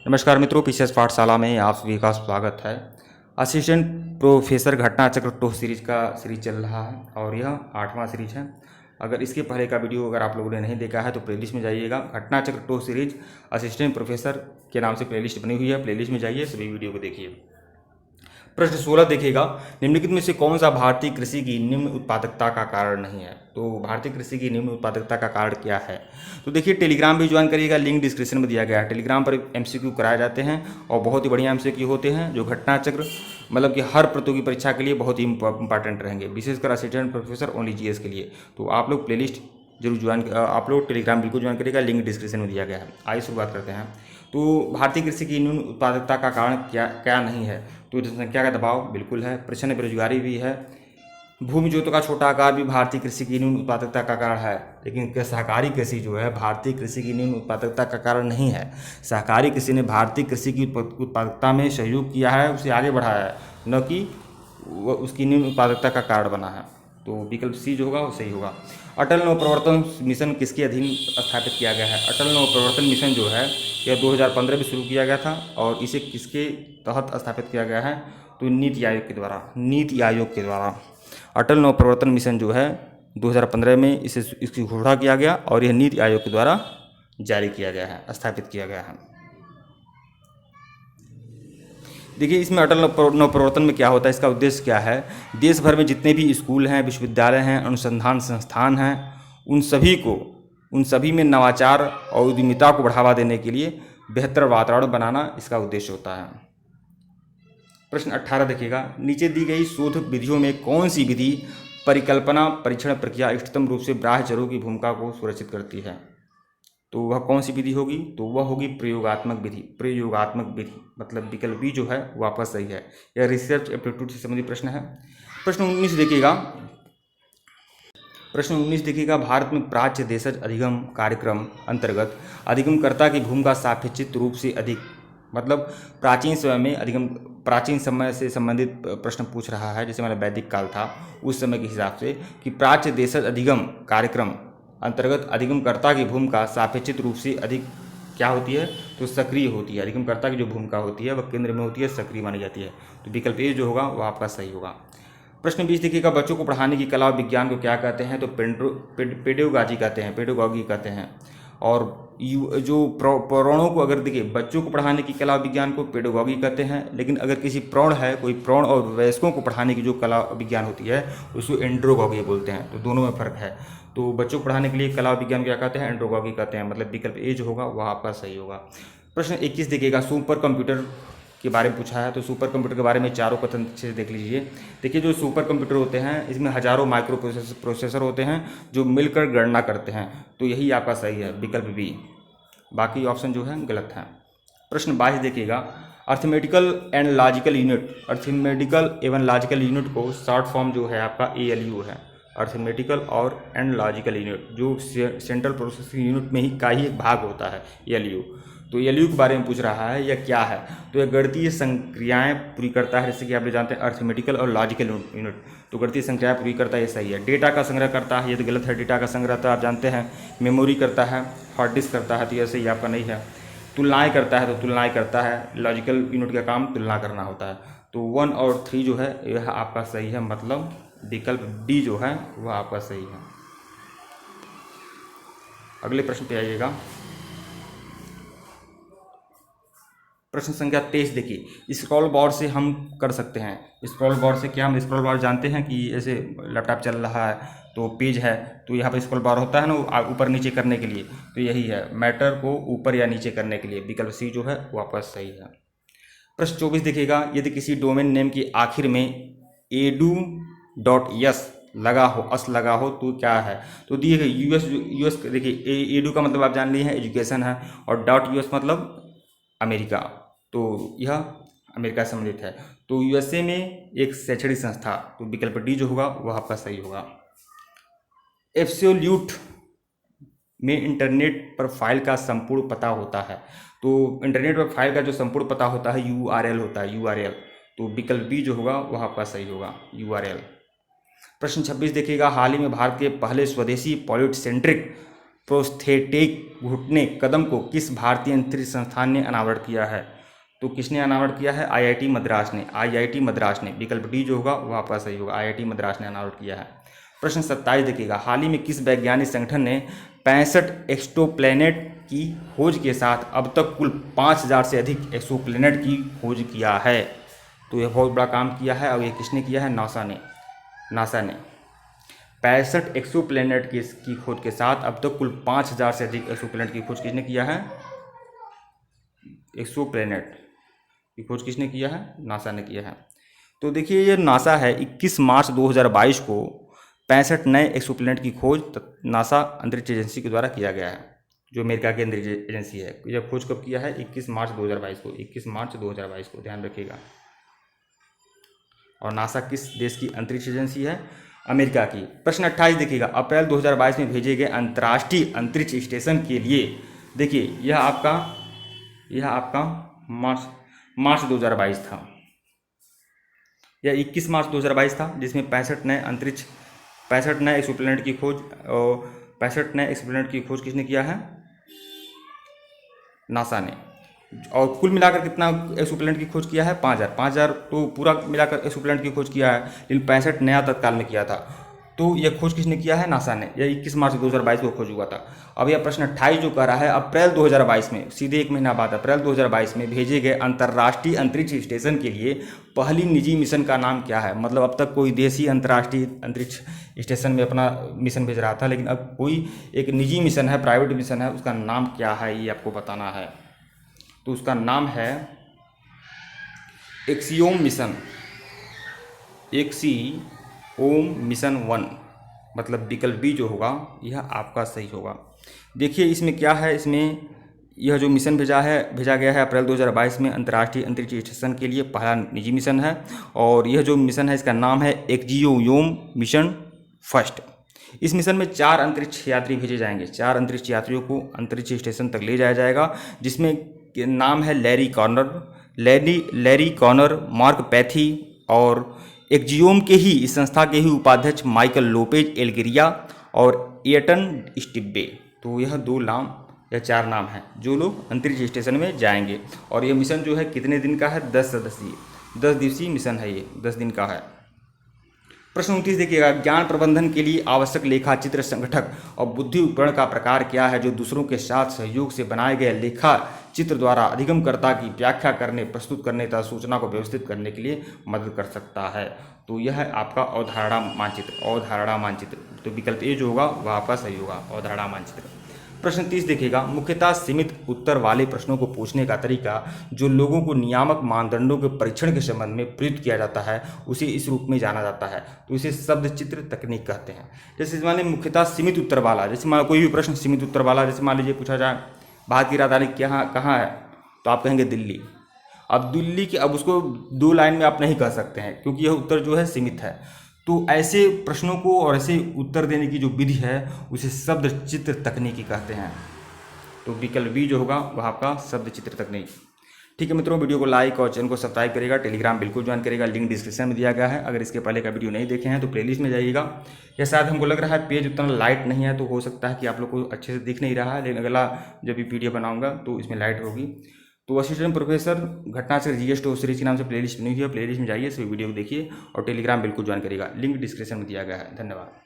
नमस्कार मित्रों, पीसीएस पाठशाला में आप सभी का स्वागत है। असिस्टेंट प्रोफेसर घटना चक्र टो सीरीज का सीरीज चल रहा है और यह 8वां सीरीज है। अगर इसके पहले का वीडियो अगर आप लोगों ने नहीं देखा है तो प्लेलिस्ट में जाइएगा। घटना चक्र टो सीरीज असिस्टेंट प्रोफेसर के नाम से प्लेलिस्ट बनी हुई है, प्लेलिस्ट में जाइए, सभी वीडियो को देखिए। प्रश्न 16 देखिएगा, निम्नलिखित में से कौन सा भारतीय कृषि की निम्न उत्पादकता का कारण नहीं है। तो भारतीय कृषि की निम्न उत्पादकता का कारण क्या है। तो देखिए, टेलीग्राम भी ज्वाइन करिएगा, लिंक डिस्क्रिप्शन में दिया गया है। टेलीग्राम पर एमसीक्यू कराए जाते हैं और बहुत ही बढ़िया एमसीक्यू होते हैं, जो घटना चक्र मतलब कि हर प्रतियोगी परीक्षा के लिए बहुत ही इंपॉर्टेंट रहेंगे, विशेषकर असिस्टेंट प्रोफेसर ओनली जीएस के लिए। तो आप लोग प्लेलिस्ट जरूर ज्वाइन, आप लोग टेलीग्राम बिल्कुल ज्वाइन करिएगा, लिंक डिस्क्रिप्शन में दिया गया है। आइए शुरुआत करते हैं। तो भारतीय कृषि की न्यून उत्पादकता का कारण क्या क्या नहीं है। तो जनसंख्या का दबाव बिल्कुल है, प्रचंड बेरोजगारी भी है, भूमि जोतों का छोटा आकार भी भारतीय कृषि की न्यून उत्पादकता का कारण है। लेकिन सहकारी कृषि जो है भारतीय कृषि की न्यून उत्पादकता का कारण नहीं है। सहकारी कृषि ने भारतीय कृषि की उत्पादकता में सहयोग किया है, उसे आगे बढ़ाया है, न कि उसकी न्यून उत्पादकता का कारण बना है। तो विकल्प सी जो होगा वो सही होगा। अटल नवप्रवर्तन मिशन किसके अधीन स्थापित किया गया है। अटल नवप्रवर्तन मिशन जो है यह 2015 में शुरू किया गया था और इसे किसके तहत स्थापित किया गया है। तो नीति आयोग के द्वारा, नीति आयोग के द्वारा अटल नवप्रवर्तन मिशन जो है 2015 में इसकी घोषणा किया गया और यह नीति आयोग के द्वारा जारी किया गया है, स्थापित किया गया है। देखिए, इसमें अटल नवप्रवर्तन में क्या होता है, इसका उद्देश्य क्या है। देश भर में जितने भी स्कूल हैं, विश्वविद्यालय हैं, अनुसंधान संस्थान हैं, उन सभी में नवाचार और उद्यमिता को बढ़ावा देने के लिए बेहतर वातावरण बनाना इसका उद्देश्य होता है। प्रश्न 18 देखिएगा, नीचे दी गई शोध विधियों में कौन सी विधि परिकल्पना परीक्षण प्रक्रिया इष्टतम रूप से बाह्य चरों की भूमिका को सुरक्षित करती है। तो वह कौन सी विधि होगी। तो वह होगी प्रयोगात्मक विधि। प्रयोगात्मक विधि मतलब विकल्प बी जो है वो आपका सही है। यह रिसर्च एप्टीट्यूड से संबंधित प्रश्न है। प्रश्न 19 देखिएगा, प्रश्न 19 देखिएगा, भारत में प्राच्य देशज अधिगम कार्यक्रम अंतर्गत अधिगमकर्ता की भूमिका सापेक्षित रूप से अधिक, मतलब प्राचीन समय से संबंधित प्रश्न पूछ रहा है। जैसे हमारा वैदिक काल था उस समय के हिसाब से कि प्राच्य देशज अधिगम कार्यक्रम अंतर्गत अधिगमकर्ता की भूमिका सापेक्षित रूप से अधिक क्या होती है। तो सक्रिय होती है। अधिगमकर्ता की जो भूमिका होती है वह केंद्र में होती है, सक्रिय मानी जाती है। तो विकल्प ए जो होगा वह आपका सही होगा। प्रश्न 20 देखिएगा, बच्चों को पढ़ाने की कला और विज्ञान को क्या कहते हैं। तो पेडोगाजी कहते हैं, पेडोगॉगी कहते हैं। और जो प्रौढ़ों को अगर देखिए, बच्चों को पढ़ाने की कला विज्ञान को पेडोगॉगी कहते हैं, लेकिन अगर किसी प्रौढ़ है, कोई प्रौढ़ और वयस्कों को पढ़ाने की जो कला विज्ञान होती है उसको एंड्रोगॉगी बोलते हैं। तो दोनों में फ़र्क है। तो बच्चों को पढ़ाने के लिए कला विज्ञान क्या कहते हैं, एंड्रोगॉगी कहते हैं। मतलब विकल्प ए जो होगा वह आपका सही होगा। प्रश्न 21 देखिएगा, सुपर कंप्यूटर के बारे में पूछा है। तो सुपर कंप्यूटर के बारे में चारों कथन अच्छे से देख लीजिए। देखिए, जो सुपर कंप्यूटर होते हैं इसमें हजारों माइक्रो प्रोसेसर होते हैं जो मिलकर गणना करते हैं। तो यही आपका सही है, विकल्प बी। बाकी ऑप्शन जो है गलत है। प्रश्न 22 देखिएगा, arithmetical and logical unit, arithmetical एवं लॉजिकल यूनिट को शॉर्ट फॉर्म जो है आपका ALU है। अर्थमेटिकल और एंड लॉजिकल यूनिट जो सेंट्रल प्रोसेसिंग यूनिट में ही का ही एक भाग होता है ALU। तो ALU के बारे में पूछ रहा है, यह क्या है। तो यह गणितीय संक्रियाएं पूरी करता है, जैसे कि आप जानते हैं अर्थमेटिकल और लॉजिकल यूनिट। तो गणितीय संक्रियाएं पूरी करता है, ये सही है। डेटा का संग्रह करता है, ये तो गलत है। डेटा का संग्रह तो आप जानते हैं मेमोरी करता है, हार्ड डिस्क करता है, तो ये सही आपका नहीं है। तुलनाएं करता है, तो तुलनाएं करता है, लॉजिकल यूनिट का काम तुलना करना होता है। तो 1 और 3 जो है यह आपका सही है, मतलब विकल्प डी जो है वह आपका सही है। अगले प्रश्न पे आइएगा। प्रश्न संख्या 23 देखिए, स्क्रॉल बार से हम कर सकते हैं। स्क्रॉल बार से क्या, हम स्क्रॉल बार जानते हैं कि ऐसे लैपटॉप चल रहा है तो पेज है, तो यहाँ पर स्क्रॉल बार होता है ना ऊपर नीचे करने के लिए। तो यही है, मैटर को ऊपर या नीचे करने के लिए। विकल्प सी जो है वो आपका सही है। प्रश्न 24 देखिएगा, यदि किसी डोमेन नेम के आखिर में edu.s लगा हो तो क्या है। तो दिए गए यूएस देखिए, एडू का मतलब आप जान लिए हैं एजुकेशन है, और .us मतलब अमेरिका। तो यह अमेरिका से संबंधित है। तो USA में एक शैक्षणिक संस्था। तो विकल्प डी जो होगा वह आपका सही होगा। एब्सोल्यूट में इंटरनेट पर फाइल का संपूर्ण पता होता है। तो इंटरनेट पर फाइल का जो संपूर्ण पता होता है URL होता है, URL। तो विकल्प बी जो होगा वह आपका सही होगा, URL। प्रश्न 26 देखिएगा, हाल ही में भारत के पहले स्वदेशी पॉलिट सेंट्रिक प्रोस्थेटिक घुटने कदम को किस भारतीय अंतरिक्ष संस्थान ने अनावरण किया है? तो किसने अनावरण किया है? आईआईटी मद्रास ने। आईआईटी मद्रास ने, विकल्प डी जो होगा वो आपका सही होगा, आईआईटी मद्रास ने अनावरण किया है। प्रश्न 27 देखिएगा, हाल ही में किस वैज्ञानिक संगठन ने 65 एक्सोप्लैनेट की खोज के साथ अब तक कुल 5000 से अधिक एक्सोप्लैनेट की खोज किया है? तो यह बहुत बड़ा काम किया है और ये किसने किया है? नासा ने। 65 एक्सोप्लैनेट की खोज के साथ अब तक कुल 5000 से अधिक एक्सोप्लैनेट की खोज किसने किया है? एक्सोप्लैनेट की खोज किसने किया है? नासा ने किया है। तो देखिए ये नासा है, 21 मार्च 2022 को 65 नए एक्सोप्लैनेट की खोज नासा अंतरिक्ष एजेंसी के द्वारा किया गया है, जो अमेरिका की अंतरिक्ष एजेंसी है। यह खोज कब किया है? 21 मार्च 2022 को, 21 मार्च 2022 को, ध्यान रखिएगा। और नासा किस देश की अंतरिक्ष एजेंसी है? अमेरिका की। प्रश्न 28 देखिएगा, अप्रैल 2022 में भेजे गए अंतर्राष्ट्रीय अंतरिक्ष स्टेशन के लिए, देखिए यह आपका मार्च 2022 था, यह 21 मार्च 2022 था, जिसमें 65 नए एक्सोप्लैनेट की खोज और 65 नए एक्सोप्लैनेट की खोज किसने किया है? नासा ने। और कुल मिलाकर कितना एक्सोप्लैनेट की खोज किया है? 5000 तो पूरा मिलाकर एक्सोप्लैनेट की खोज किया है, लेकिन 65 नया तत्काल में किया था। तो यह खोज किसने किया है? नासा ने। यह 21 मार्च 2022 को खोज हुआ था। अब यह प्रश्न 28 जो कह रहा है, अप्रैल 2022 में, सीधे एक महीना बाद अप्रैल 2022 में भेजे गए अंतर्राष्ट्रीय अंतरिक्ष स्टेशन के लिए पहली निजी मिशन का नाम क्या है? मतलब अब तक कोई देश ही अंतर्राष्ट्रीय अंतरिक्ष स्टेशन में अपना मिशन भेज रहा था, लेकिन अब कोई एक निजी मिशन है, प्राइवेट मिशन है, उसका नाम क्या है ये आपको बताना है। तो उसका नाम है एक्सियोम मिशन, एक्सियोम मिशन 1, मतलब विकल्प बी जो होगा यह आपका सही होगा। देखिए इसमें क्या है, इसमें यह जो मिशन भेजा गया है अप्रैल 2022 में अंतर्राष्ट्रीय अंतरिक्ष स्टेशन के लिए, पहला निजी मिशन है। और यह जो मिशन है इसका नाम है एक्सियोम मिशन फर्स्ट। इस मिशन में 4 अंतरिक्ष यात्री भेजे जाएंगे, 4 अंतरिक्ष यात्रियों को अंतरिक्ष स्टेशन तक ले जाया जाएगा, जिसमें नाम है लैरी कॉर्नर, मार्क पैथी और एक्सियोम के ही, इस संस्था के ही उपाध्यक्ष माइकल लोपेज एल्गेरिया और एटन स्टिब्बे। तो यह 4 नाम हैं जो लोग अंतरिक्ष स्टेशन में जाएंगे। और यह मिशन जो है कितने दिन का है? 10 दिवसीय मिशन है, ये 10 दिन का है। प्रश्न 29 देखिएगा, ज्ञान प्रबंधन के लिए आवश्यक लेखा चित्र संगठक और बुद्धि उपकरण का प्रकार क्या है जो दूसरों के साथ सहयोग से बनाए गए लेखा चित्र द्वारा अधिगमकर्ता की व्याख्या करने, प्रस्तुत करने तथा सूचना को व्यवस्थित करने के लिए मदद कर सकता है? तो यह है आपका अवधारणा मानचित्र। तो विकल्प ए जो होगा वह आपका सही होगा, अवधारणा मानचित्र। प्रश्न 30 देखिएगा, मुख्यतः सीमित उत्तर वाले प्रश्नों को पूछने का तरीका जो लोगों को नियामक मानदंडों के परीक्षण के संबंध में प्रयुक्त किया जाता है, उसे इस रूप में जाना जाता है। तो इसे शब्द चित्र तकनीक कहते हैं। जैसे मान लीजिए मुख्यतः सीमित उत्तर वाला, जैसे मान कोई भी प्रश्न सीमित उत्तर वाला, जैसे मान लीजिए पूछा जाए भारत की राजधानी कहाँ है, तो आप कहेंगे दिल्ली। अब दिल्ली की, अब उसको 2 लाइन में आप नहीं कह सकते हैं क्योंकि यह उत्तर जो है सीमित है। तो ऐसे प्रश्नों को और ऐसे उत्तर देने की जो विधि है उसे शब्द चित्र तकनीकी कहते हैं। तो विकल्प बी जो होगा वह आपका शब्द चित्र तकनीक। ठीक है मित्रों, वीडियो को लाइक और चैनल को सब्सक्राइब करेगा, टेलीग्राम बिल्कुल ज्वाइन करेगा, लिंक डिस्क्रिप्शन में दिया गया है। अगर इसके पहले का वीडियो नहीं देखे हैं तो प्लेलिस्ट में जाइएगा। या शायद हमको लग रहा है पेज उतना लाइट नहीं है, तो हो सकता है कि आप लोग को अच्छे से दिख नहीं रहा है, लेकिन अगला जब भी वीडियो बनाऊंगा तो इसमें लाइट होगी। तो assistant professor Ghatnachakra G S top series के नाम से प्लेलिस्ट बनी हुई है, प्लेलिस्ट में जाइए, सभी वीडियो को देखिए और टेलीग्राम बिल्कुल ज्वाइन करेगा, लिंक डिस्क्रिप्शन में दिया गया है। धन्यवाद।